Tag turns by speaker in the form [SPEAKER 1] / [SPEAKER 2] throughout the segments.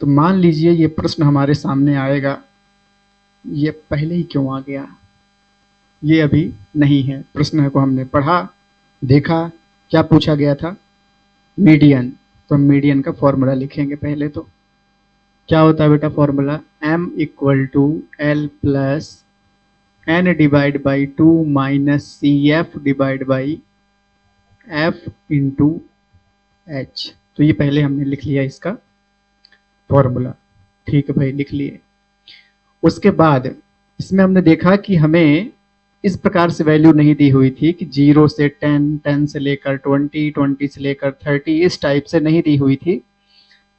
[SPEAKER 1] तो मान लीजिए ये प्रश्न हमारे सामने आएगा, ये पहले ही क्यों आ गया, ये अभी नहीं है। प्रश्न को हमने पढ़ा, देखा, क्या पूछा गया था, मीडियन। तो मीडियन का फॉर्मूला लिखेंगे पहले। तो क्या होता है बेटा formula, m equal to L plus N divide by 2 minus C F divide by F into H. तो ये पहले हमने लिख लिया इसका फॉर्मूला। ठीक है भाई, लिख लिए। उसके बाद इसमें हमने देखा कि हमें इस प्रकार से वैल्यू नहीं दी हुई थी कि 0 से 10, 10 से लेकर 20, 20 से लेकर 30, इस टाइप से नहीं दी हुई थी।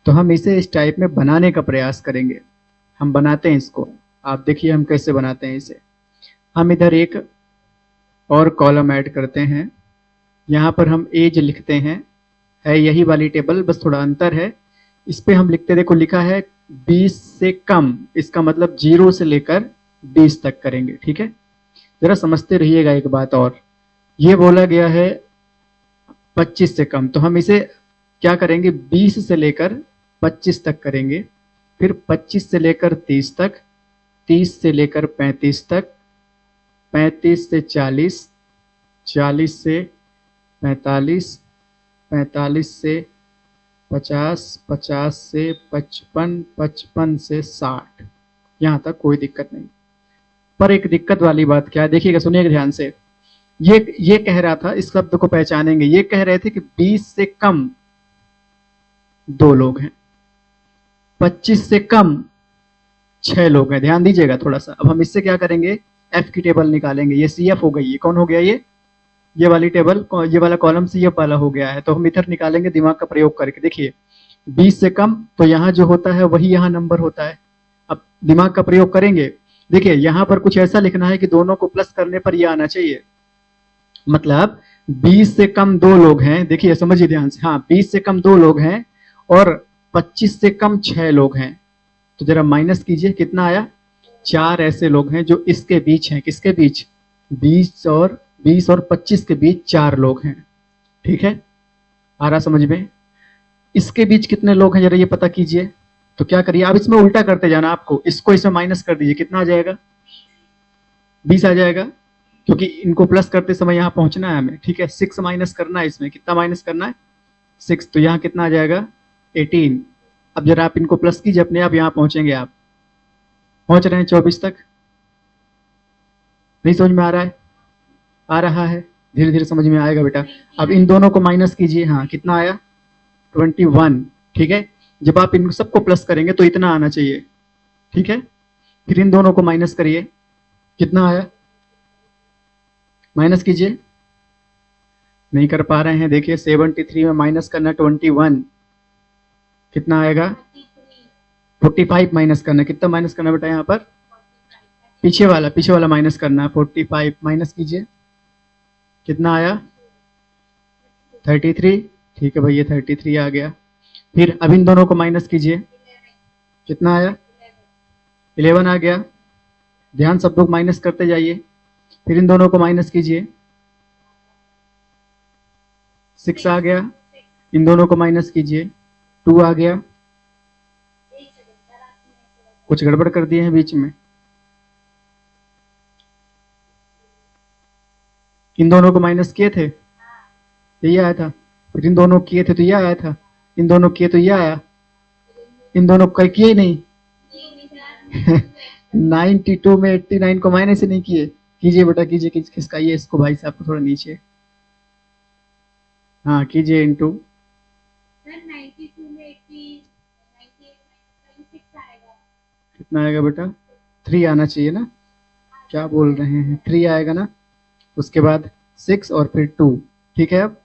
[SPEAKER 1] तो हम इसे इस टाइप में बनाने का प्रयास करेंगे। हम बनाते हैं इसको, आप देखिए हम कैसे बनाते हैं इसे। हम इधर एक और कॉलम ऐड करते हैं, यहाँ पर हम एज लिखते हैं, है यही वाली टेबल, बस थोड़ा अंतर है। इस पे हम लिखते, देखो लिखा है 20 से कम, इसका मतलब 0 से लेकर 20 तक करेंगे। ठीक है, जरा समझते रहिएगा एक बात और। ये बोला गया है 25 से कम, तो हम इसे क्या करेंगे, 20 से लेकर 25 तक करेंगे, फिर 25 से लेकर 30 तक, 30 से लेकर 35 तक, 35 से 40, 40 से 45, 45 से 50, 50 से 55, 55 से 60, यहाँ तक कोई दिक्कत नहीं। पर एक दिक्कत वाली बात क्या है, देखिएगा, सुनिएगा ध्यान से। ये कह रहा था, इस शब्द को पहचानेंगे, ये कह रहे थे कि 20 से कम 2 लोग हैं, 25 से कम 6 लोग हैं। ध्यान दीजिएगा थोड़ा सा। अब हम इससे क्या करेंगे, एफ की टेबल निकालेंगे। ये सी एफ हो गई, ये कौन हो गया, ये वाली टेबल, ये वाला कॉलम सी एफ वाला हो गया है। तो हम इधर निकालेंगे दिमाग का प्रयोग करके। देखिए 20 से कम, तो यहाँ जो होता है वही यहाँ नंबर होता है। अब दिमाग का प्रयोग करेंगे। देखिए यहाँ पर कुछ ऐसा लिखना है कि दोनों को प्लस करने पर यह आना चाहिए, मतलब 20 से कम 2 लोग हैं। देखिए समझिए ध्यान से, हाँ 20 से कम 2 लोग हैं और 25 से कम 6 लोग हैं। तो जरा माइनस कीजिए, कितना आया, 4 ऐसे लोग हैं जो इसके बीच हैं। किसके बीच, 20 और 25 के बीच 4 लोग हैं। ठीक है, आ रहा समझ में। इसके बीच कितने लोग हैं जरा ये पता कीजिए। तो क्या करिए, आप इसमें उल्टा करते जाना, आपको इसको इसमें माइनस कर दीजिए, कितना आ जाएगा, 20 आ जाएगा, क्योंकि इनको प्लस करते समय यहाँ पहुंचना है हमें। ठीक है, 6 माइनस करना है, इसमें कितना माइनस करना है, 6, तो यहाँ कितना आ जाएगा, 18। अब जरा आप इनको प्लस कीजिए, अपने आप यहाँ पहुंचेंगे। आप पहुंच रहे हैं 24 तक, नहीं समझ में आ रहा है, आ रहा है, धीरे धीरे समझ में आएगा बेटा। अब इन दोनों को माइनस कीजिए, हाँ कितना आया, 21। ठीक है, जब आप इन सबको प्लस करेंगे तो इतना आना चाहिए। ठीक है, फिर इन दोनों को माइनस करिए, कितना आया, माइनस कीजिए, नहीं कर पा रहे हैं। देखिए 73 में माइनस करना 21, कितना आएगा, 45 माइनस करना, कितना माइनस करना बेटा, यहाँ पर पीछे वाला माइनस करना है, 45 माइनस कीजिए, कितना आया, 33। ठीक है भैया, 33 आ गया। फिर अब इन दोनों को माइनस कीजिए, कितना आया, 11 आ गया। ध्यान, सब लोग माइनस करते जाइए। फिर इन दोनों को माइनस कीजिए, 6 आ गया। इन दोनों को माइनस कीजिए, 2 आ गया। कुछ गड़बड़ कर दिए हैं बीच में, इन दोनों को माइनस किए थे, यही आया था। फिर इन दोनों किए थे तो ये आया था, इन दोनों किए तो ये आया, इन दोनों को किए ही नहीं। 92 में 89 को माइनस ही नहीं किए। कीजिए बेटा, कीजिए, खिसकाइए इसको भाई साहब को थोड़ा नीचे, हाँ कीजिए, इंटू
[SPEAKER 2] 92 में 98
[SPEAKER 1] कितना आएगा बेटा, 3 आना चाहिए ना, क्या बोल रहे हैं, 3 आएगा ना। उसके बाद 6 और फिर 2। ठीक है, अब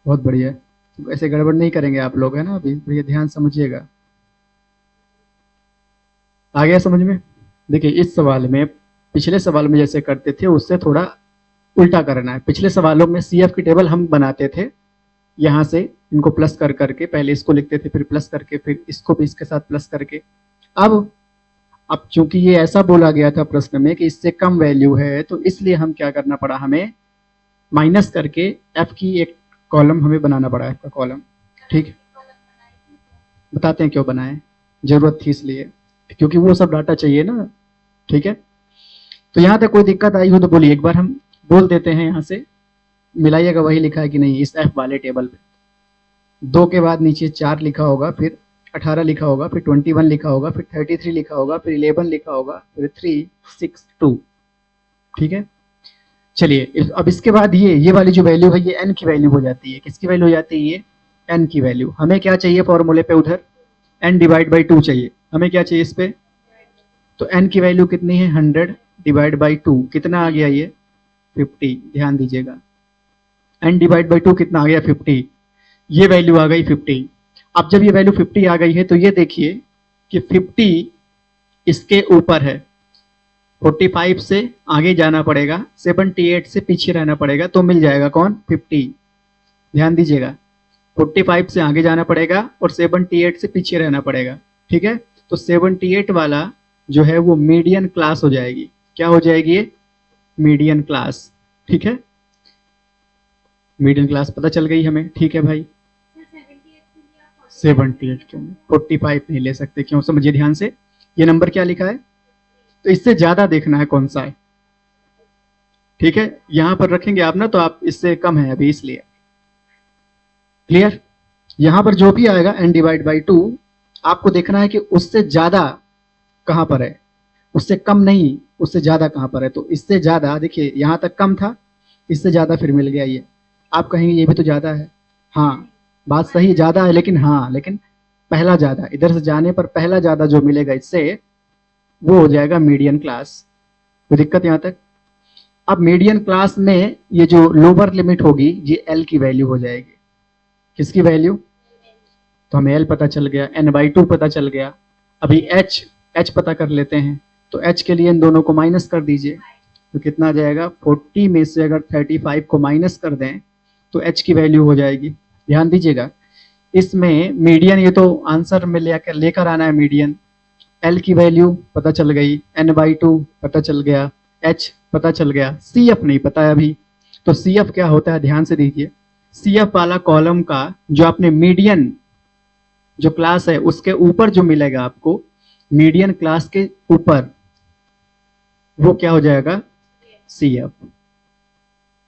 [SPEAKER 1] बहुत बढ़िया, ऐसे गड़बड़ नहीं करेंगे आप लोग, है ना। अभी भैया ध्यान समझिएगा, आ गया समझ में। देखिए इस सवाल में, पिछले सवाल में जैसे करते थे उससे थोड़ा उल्टा करना है। पिछले सवालों में सीएफ की टेबल हम बनाते थे, यहाँ से इनको प्लस कर करके, पहले इसको लिखते थे, फिर प्लस करके, फिर इसको भी इसके साथ प्लस करके। अब चूंकि ये ऐसा बोला गया था प्रश्न में कि इससे कम वैल्यू है, तो इसलिए हम क्या करना पड़ा, हमें माइनस करके एफ की एक कॉलम हमें बनाना पड़ा, एफ का कॉलम। ठीक है, बताते हैं क्यों बनाए, जरूरत थी इसलिए, क्योंकि वो सब डाटा चाहिए ना। ठीक है, तो यहाँ तक कोई दिक्कत आई हो तो बोलिए, एक बार हम बोल देते हैं यहाँ से, मिलाइएगा वही लिखा है कि नहीं इस एफ वाले टेबल पे। 2 के बाद नीचे 4 लिखा होगा, फिर 18 लिखा होगा, फिर 21 लिखा होगा, फिर 33 लिखा होगा, फिर 11 लिखा होगा, फिर 3 6 2। ठीक है, चलिए अब इसके बाद ये वाली जो वैल्यू है ये n की वैल्यू हो जाती है। किसकी वैल्यू हो जाती है? ये n की वैल्यू। हमें क्या चाहिए फॉर्मूले पे? उधर n डिवाइड बाई 2 चाहिए। हमें क्या चाहिए इस पे? तो n की वैल्यू कितनी है? 100 डिवाइड बाई 2 कितना आ गया? ये 50। ध्यान दीजिएगा, n डिवाइड बाई 2 कितना आ गया? 50। ये वैल्यू आ गई 50। अब जब ये वैल्यू 50 आ गई है तो ये देखिए कि 50 इसके ऊपर है, 45 से आगे जाना पड़ेगा, 78 से पीछे रहना पड़ेगा, तो मिल जाएगा कौन? 50। ध्यान दीजिएगा, 45 से आगे जाना पड़ेगा और 78 से पीछे रहना पड़ेगा। ठीक है, तो 78 वाला जो है वो मीडियन क्लास हो जाएगी। क्या हो जाएगी? ये मीडियन क्लास। ठीक है, मीडियन क्लास पता चल गई हमें। ठीक है भाई, 78 क्यों? 45 नहीं ले सकते, क्यों? समझिए ध्यान से, ये नंबर क्या लिखा है, तो इससे ज्यादा देखना है कौन सा है। ठीक है, यहां पर रखेंगे आप ना, तो आप इससे कम है अभी, इसलिए। क्लियर? यहां पर जो भी आएगा n डिवाइड बाई 2 आपको देखना है कि उससे ज्यादा कहां पर है, उससे कम नहीं, उससे ज्यादा कहां पर है। तो इससे ज्यादा देखिए, यहां तक कम था, इससे ज्यादा फिर मिल गया ये। आप कहेंगे ये भी तो ज्यादा है। हाँ, बात सही, ज्यादा है, लेकिन हाँ, लेकिन पहला ज्यादा, इधर से जाने पर पहला ज्यादा जो मिलेगा इससे, वो हो जाएगा मीडियन क्लास। कोई दिक्कत यहां तक? अब मीडियन क्लास में ये जो लोअर लिमिट होगी ये एल की वैल्यू हो जाएगी। किसकी वैल्यू? तो हमें एल पता चल गया, एन बाई 2 पता चल गया। अभी एच पता कर लेते हैं। तो एच के लिए इन दोनों को माइनस कर दीजिए, तो कितना आ जाएगा? 40 में से अगर 35 को माइनस कर दें तो एच की वैल्यू हो जाएगी। ध्यान दीजिएगा, इसमें मीडियन, ये तो आंसर में लेकर आना है मीडियन। एल की वैल्यू पता चल गई, एन बाई 2 पता चल गया, एच पता चल गया, सी एफ नहीं पता है अभी। तो सी एफ क्या होता है? ध्यान से देखिए, सी एफ वाला कॉलम का जो आपने मीडियन जो क्लास है उसके ऊपर जो मिलेगा आपको, मीडियन क्लास के ऊपर, वो क्या हो जाएगा? C F.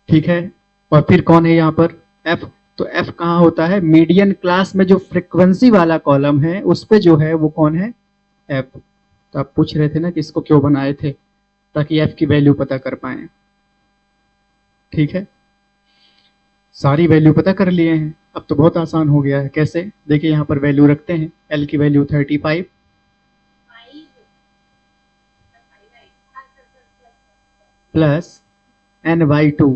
[SPEAKER 1] ठीक है, और फिर कौन है यहाँ पर? एफ। तो एफ कहाँ होता है? मीडियन क्लास में जो फ्रीक्वेंसी वाला कॉलम है उस पे जो है वो कौन है? एफ। तो आप पूछ रहे थे ना कि इसको क्यों बनाए थे, ताकि एफ की वैल्यू पता कर पाए। ठीक है, सारी वैल्यू पता कर लिए हैं, अब तो बहुत आसान हो गया है। कैसे? देखिए यहाँ पर वैल्यू रखते हैं, एल की value 35 plus N by 2,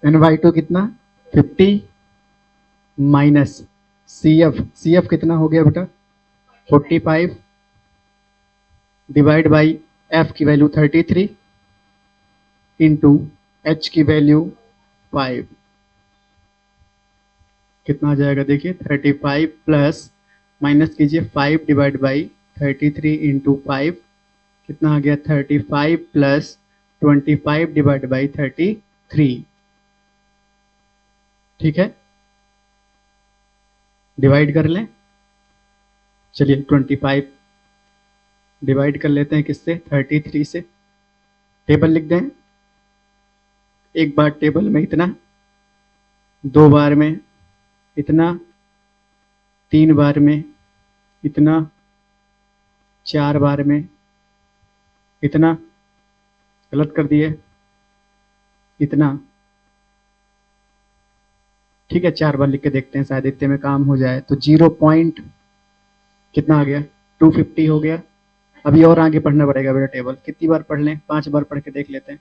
[SPEAKER 1] N by 2 कितना? 50 माइनस सी एफ कितना हो गया बेटा? 45 डिवाइड बाई एफ की वैल्यू 33 इंटू एच की वैल्यू 5। कितना आ जाएगा? देखिए 35 प्लस माइनस कीजिए 5 डिवाइड बाई 33 इंटू 5, कितना आ गया? 35 प्लस 25 डिवाइड बाई 33। ठीक है, डिवाइड कर लें। चलिए 25 डिवाइड कर लेते हैं किससे? 33 से। टेबल लिख दें, एक बार टेबल में इतना, 2 बार में इतना, 3 बार में इतना, 4 बार में इतना, गलत कर दिए, इतना। ठीक है, 4 बार लिख के देखते हैं, शायद इतने में काम हो जाए। तो 0 पॉइंट कितना आ गया? 250 हो गया। अभी और आगे पढ़ना पड़ेगा बेटा टेबल। कितनी बार पढ़ लें? 5 बार पढ़ के देख लेते हैं।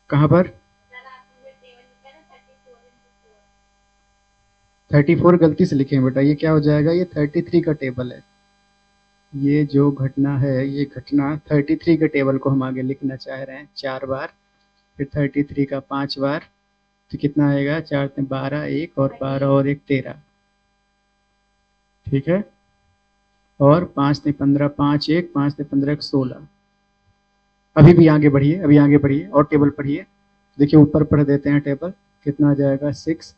[SPEAKER 1] कहाँ पर? 34 गलती से लिखे हैं बेटा, ये क्या हो जाएगा? ये 33 का टेबल है। ये जो घटना है, ये घटना 33 के टेबल को हम आगे लिखना चाह रहे हैं 4 बार, फिर 33 का 5 बार, तो कितना आएगा? 4 से 12, 1 और 12 और 1 13। ठीक है, और 5 से 15, 5 1, 5 से 15 16। अभी भी आगे बढ़िए, अभी आगे बढ़िए और टेबल पढ़िए। देखिए ऊपर पढ़ देते हैं टेबल, कितना आ जाएगा? 6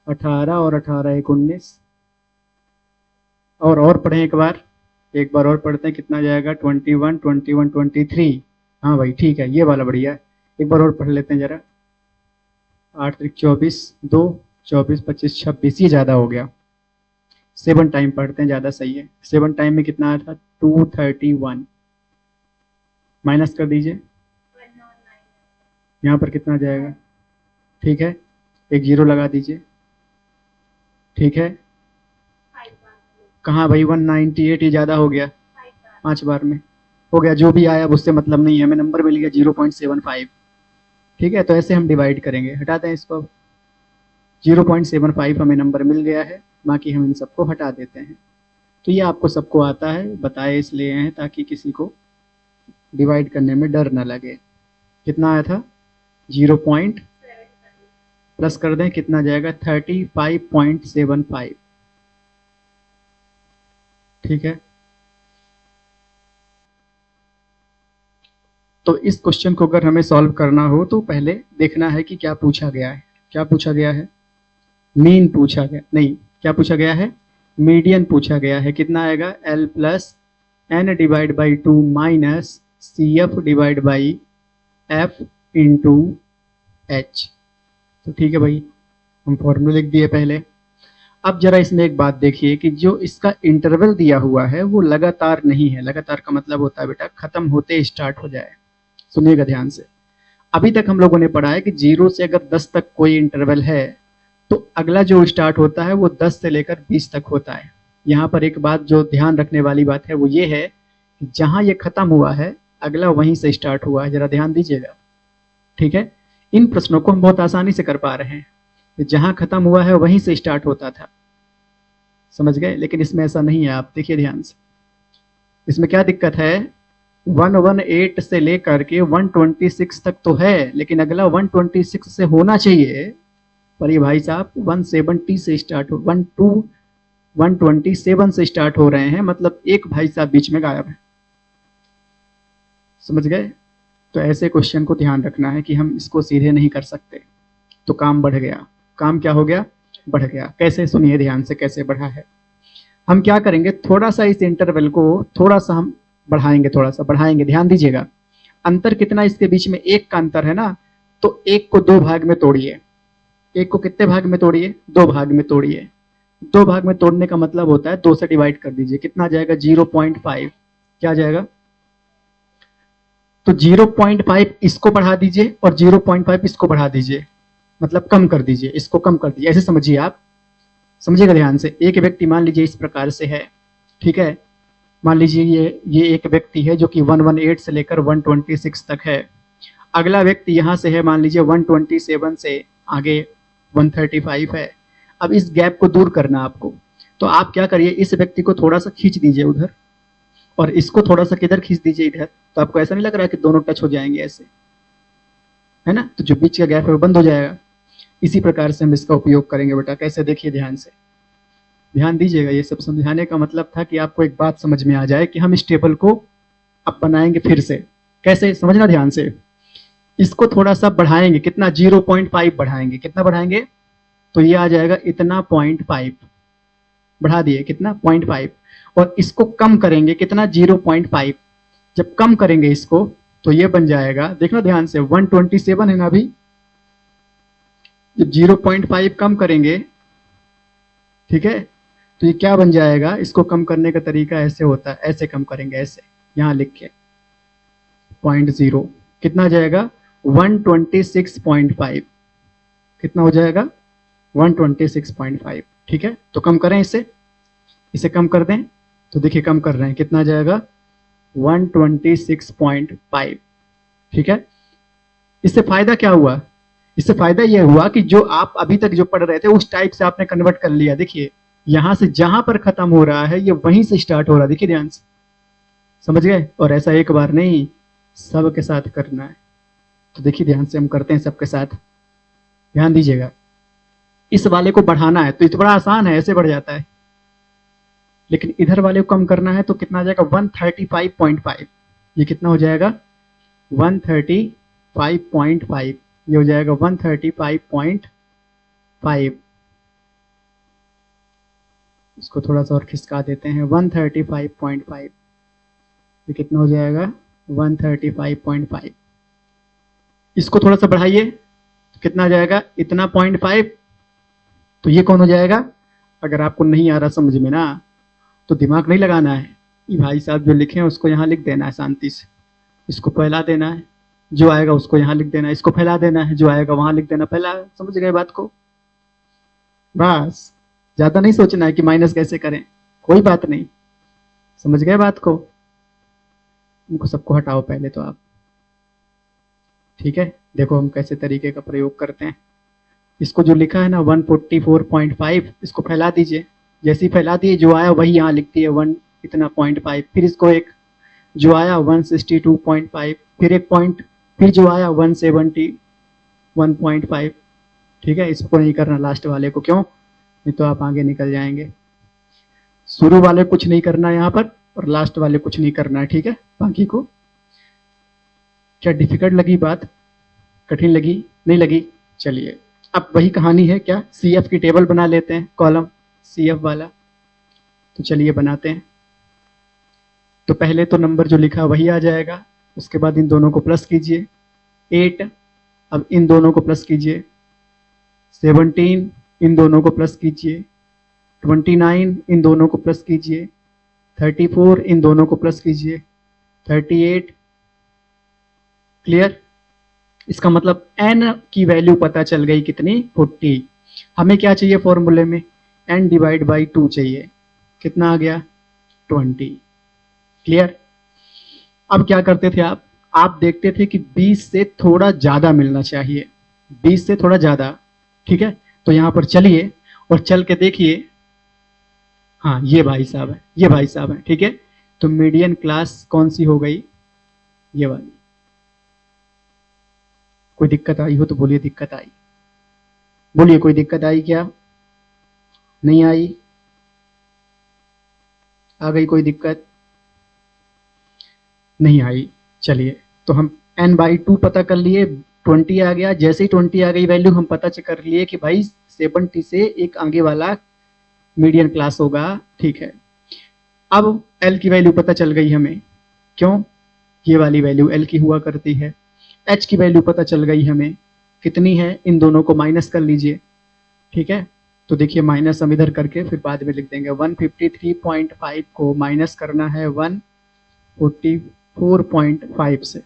[SPEAKER 1] 18 और 18 एक 19 और पढ़ें एक बार और पढ़ते हैं कितना जाएगा 21 21 23। हाँ भाई ठीक है, ये वाला बढ़िया है, एक बार और पढ़ लेते हैं जरा। 8 3 24 2 24 25 26, ये ज़्यादा हो गया। 7 टाइम पढ़ते हैं, ज़्यादा सही है। 7 टाइम में कितना आया था 231, माइनस कर दीजिए,
[SPEAKER 2] 1 और 9
[SPEAKER 1] यहाँ पर कितना जाएगा, ठीक है, एक जीरो लगा दीजिए, ठीक है।
[SPEAKER 2] 5 बार
[SPEAKER 1] कहाँ भाई 198, ये ज़्यादा हो गया,
[SPEAKER 2] 5 बार
[SPEAKER 1] 5 बार में हो गया। जो भी आया अब उससे मतलब नहीं है, हमें नंबर मिल गया 0.75, ठीक है। तो ऐसे हम डिवाइड करेंगे, हटाते हैं इसको। 0.75 हमें नंबर मिल गया है, बाकी हम इन सबको हटा देते हैं। तो ये आपको सबको आता है, बताए इसलिए हैं ताकि किसी को डिवाइड करने में डर ना लगे। कितना आया था 0.
[SPEAKER 2] 7
[SPEAKER 1] प्लस कर दें, कितना जाएगा 35.75, ठीक है। तो इस क्वेश्चन को अगर हमें सॉल्व करना हो तो पहले देखना है कि क्या पूछा गया है। क्या पूछा गया है, मीन पूछा गया, नहीं क्या पूछा गया है, मीडियन पूछा गया है। कितना आएगा L plus N divide by 2 minus CF divide by F into H। तो ठीक है भाई, हम फॉर्मूला लिख दिए पहले। अब जरा इसमें एक बात देखिए कि जो इसका इंटरवल दिया हुआ है वो लगातार नहीं है। लगातार का मतलब होता है बेटा खत्म होते स्टार्ट हो जाए। सुनिएगा ध्यान से, अभी तक हम लोगों ने पढ़ा है कि 0 से अगर 10 तक कोई इंटरवल है तो अगला जो स्टार्ट होता है वो 10 से लेकर 20 तक होता है। यहाँ पर एक बात जो ध्यान रखने वाली बात है वो ये है कि जहाँ ये खत्म हुआ है अगला वहीं से स्टार्ट हुआ है, जरा ध्यान दीजिएगा, ठीक है। इन प्रश्नों को हम बहुत आसानी से कर पा रहे हैं, जहाँ खत्म हुआ है वहीं से स्टार्ट होता था, समझ गए। लेकिन इसमें ऐसा नहीं है, आप देखिए ध्यान से। इसमें क्या दिक्कत है, 118 से लेकर के 126 तक तो है, लेकिन अगला 126 से होना चाहिए, पर ये भाई साहब 170 से स्टार्ट हो, 127 से स्टार्ट हो रहे हैं, मतलब एक भाई साहब बीच में गायब है, समझ गए। तो ऐसे क्वेश्चन को ध्यान रखना है कि हम इसको सीधे नहीं कर सकते, तो काम बढ़ गया। काम क्या हो गया, बढ़ गया। कैसे, सुनिए ध्यान से कैसे बढ़ा है। हम क्या करेंगे, थोड़ा सा इस इंटरवल को थोड़ा सा हम बढ़ाएंगे, थोड़ा सा बढ़ाएंगे, ध्यान दीजिएगा। अंतर कितना इसके बीच में, एक का अंतर है ना, तो एक को 2 भाग में तोड़िए। एक को कितने भाग में तोड़िए, 2 भाग में तोड़िए। 2 भाग में तोड़ने का मतलब होता है 2 से डिवाइड कर दीजिए, कितना जाएगा 0.5, क्या जाएगा, तो 0.5 इसको बढ़ा दीजिए और 0.5 इसको बढ़ा दीजिए, मतलब कम कर दीजिए, इसको कम कर दीजिए। ऐसे समझिए, आप समझिएगा ध्यान से। एक व्यक्ति मान लीजिए इस प्रकार से है, ठीक है। मान लीजिए ये एक व्यक्ति है जो कि 118 से लेकर 126 तक है। अगला व्यक्ति यहाँ से है, मान लीजिए 127 से आगे 135 है। अब इस गैप को दूर करना आपको, तो आप क्या करिए, इस व्यक्ति को थोड़ा सा खींच दीजिए उधर, और इसको थोड़ा सा किधर खींच दीजिए, इधर। तो आपको ऐसा नहीं लग रहा है कि दोनों टच हो जाएंगे ऐसे, है ना, तो जो बीच का गैप है वो बंद हो जाएगा। इसी प्रकार से हम इसका उपयोग करेंगे बेटा। कैसे, देखिए ध्यान से, ध्यान दीजिएगा। ये सब समझाने का मतलब था कि आपको एक बात समझ में आ जाए कि हम इस टेबल को अब बनाएंगे फिर से। कैसे, समझना ध्यान से। इसको थोड़ा सा बढ़ाएंगे, कितना 0.5 बढ़ाएंगे, कितना बढ़ाएंगे, तो ये आ जाएगा इतना 0.5 बढ़ा दिए, कितना 0.5। और इसको कम करेंगे, कितना 0.5। जब कम करेंगे इसको तो ये बन जाएगा, देखना ध्यान से, 127 है ना अभी, जब 0.5 कम करेंगे, ठीक है, तो ये क्या बन जाएगा। इसको कम करने का तरीका ऐसे होता है, ऐसे कम करेंगे, ऐसे यहां लिख के 0.0, कितना जाएगा 126.5, कितना हो जाएगा 126.5, ठीक है। तो कम करें इसे कम कर दें, तो देखिए कम कर रहे हैं, कितना जाएगा 126.5, ठीक है। इससे फायदा क्या हुआ, इससे फायदा यह हुआ कि जो आप अभी तक जो पढ़ रहे थे उस टाइप से आपने कन्वर्ट कर लिया। देखिए यहां से जहां पर खत्म हो रहा है ये वहीं से स्टार्ट हो रहा है, देखिए ध्यान से, समझ गए। और ऐसा एक बार नहीं, सबके साथ करना है। तो देखिए ध्यान से हम करते हैं सबके साथ, ध्यान दीजिएगा। इस वाले को बढ़ाना है तो ये बड़ा आसान है, ऐसे बढ़ जाता है, लेकिन इधर वाले को कम करना है तो कितना आ जाएगा 135.5, ये कितना हो जाएगा 135.5, ये हो जाएगा 135.5, इसको थोड़ा सा और खिसका देते हैं, 135.5, ये कितना हो जाएगा 135.5। इसको थोड़ा सा बढ़ाइए तो कितना आ जाएगा, इतना 0.5। तो ये कौन हो जाएगा? अगर आपको नहीं आ रहा समझ में ना तो दिमाग नहीं लगाना है, ये भाई साहब जो लिखे हैं उसको यहाँ लिख देना है शांति से, इसको फैला देना है, जो आएगा उसको यहाँ लिख देना है, इसको फैला देना है, जो आएगा वहां लिख देना। पहला समझ गए बात को? बस, ज्यादा नहीं सोचना है कि माइनस कैसे करें, कोई बात नहीं, समझ गए बात को? इनको सबको हटाओ पहले तो आप, ठीक है? देखो हम कैसे तरीके का प्रयोग करते हैं। इसको जो लिखा है ना 144.5, इसको फैला दीजिए, जैसे ही फैला दिए जो आया वही यहाँ लिख दिए 1 इतना 0.5, फिर इसको एक जो आया 162.5, फिर एक पॉइंट, फिर जो आया 171.5, ठीक है? इसको नहीं करना लास्ट वाले को, क्यों? नहीं तो आप आगे निकल जाएंगे। शुरू वाले कुछ नहीं करना यहाँ पर और लास्ट वाले कुछ नहीं करना है, ठीक है? बाकी को क्या डिफिकल्ट लगी बात, कठिन लगी, नहीं लगी? चलिए अब वही कहानी है, क्या CF की टेबल बना लेते हैं, कॉलम CF वाला। तो चलिए बनाते हैं। तो पहले तो नंबर जो लिखा वही आ जाएगा, उसके बाद इन दोनों को प्लस कीजिए 8, अब इन दोनों को प्लस कीजिए 17, इन दोनों को प्लस कीजिए 29, इन दोनों को प्लस कीजिए 34, इन दोनों को प्लस कीजिए 38। क्लियर? इसका मतलब n की वैल्यू पता चल गई कितनी, 40। हमें क्या चाहिए फॉर्मूले में, n डिवाइड बाई 2 चाहिए, कितना आ गया 20। क्लियर? अब क्या करते थे आप देखते थे कि 20 से थोड़ा ज्यादा मिलना चाहिए, 20 से थोड़ा ज्यादा, ठीक है? तो यहां पर चलिए और चल के देखिए, हाँ ये भाई साहब है, ये भाई साहब है, ठीक है? तो मीडियन क्लास कौन सी हो गई, ये वाली। कोई दिक्कत आई हो तो बोलिए दिक्कत आई, बोलिए कोई दिक्कत आई क्या? नहीं आई? आ गई कोई दिक्कत? नहीं आई। चलिए तो हम n/2 पता कर लिए, 20 आ गया, जैसे ही 20 आ गई वैल्यू हम पता कर लिए कि भाई 70 से एक आगे वाला मीडियन क्लास होगा, ठीक है? अब l की वैल्यू पता चल गई हमें, क्यों? ये वाली वैल्यू l की हुआ करती है। h की वैल्यू पता चल गई हमें, कितनी है? इन दोनों को माइनस कर लीजिए, ठीक है? तो देखिए माइनस हम इधर करके फिर बाद में लिख देंगे, 153.5 को माइनस करना है 144.5 से,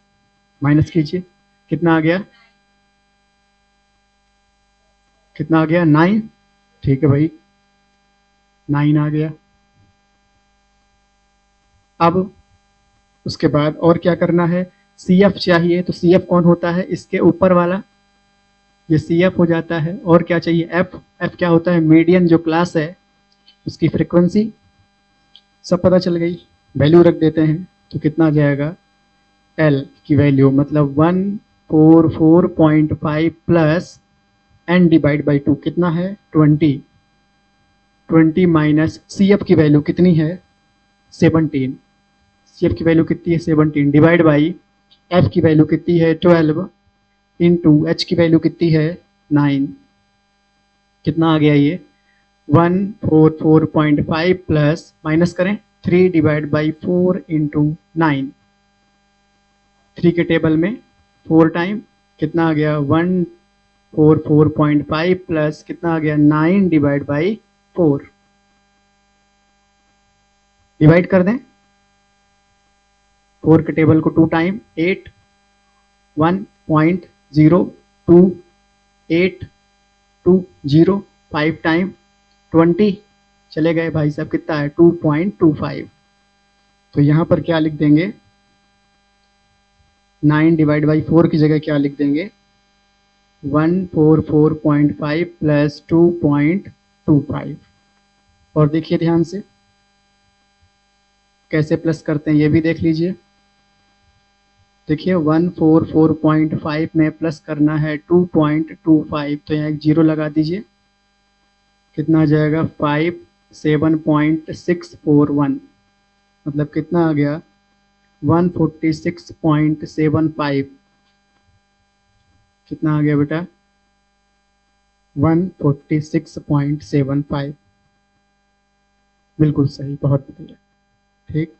[SPEAKER 1] माइनस कीजिए, कितना आ गया, कितना आ गया 9, ठीक है भाई 9 आ गया। अब उसके बाद और क्या करना है, CF चाहिए, तो CF कौन होता है, इसके ऊपर वाला, ये CF हो जाता है। और क्या चाहिए, F क्या होता है, मीडियन जो क्लास है उसकी फ्रीक्वेंसी, सब पता चल गई, वैल्यू रख देते हैं। तो कितना आ जाएगा, L की वैल्यू मतलब 144.5 प्लस n डिवाइड बाई 2 कितना है 20 माइनस CF की वैल्यू कितनी है 17, CF की वैल्यू कितनी है 17 डिवाइड बाई F की वैल्यू कितनी है 12 इंटू H की वैल्यू कितनी है 9, कितना आ गया ये 144.5 प्लस माइनस करें 3 डिवाइड बाई 4 इंटू 9, 3 के टेबल में 4 टाइम, कितना आ गया 144.5 प्लस कितना आ गया 9 डिवाइड बाई 4, डिवाइड कर दें 4 के टेबल को 2 टाइम 8, 1.0282 5 टाइम 20, चले गए भाई साहब, कितना है 2.25। तो यहां पर क्या लिख देंगे, 9 डिवाइड बाई 4 की जगह क्या लिख देंगे 144.5 प्लस 2.25। और देखिए ध्यान से कैसे प्लस करते हैं ये भी देख लीजिए। देखिए 144.5 में प्लस करना है 2.25, तो यहाँ एक जीरो लगा दीजिए, कितना आ जाएगा 57.641, मतलब कितना आ गया 146.75, कितना आ गया बेटा 146.75। बिल्कुल सही, बहुत बढ़िया। ठीक।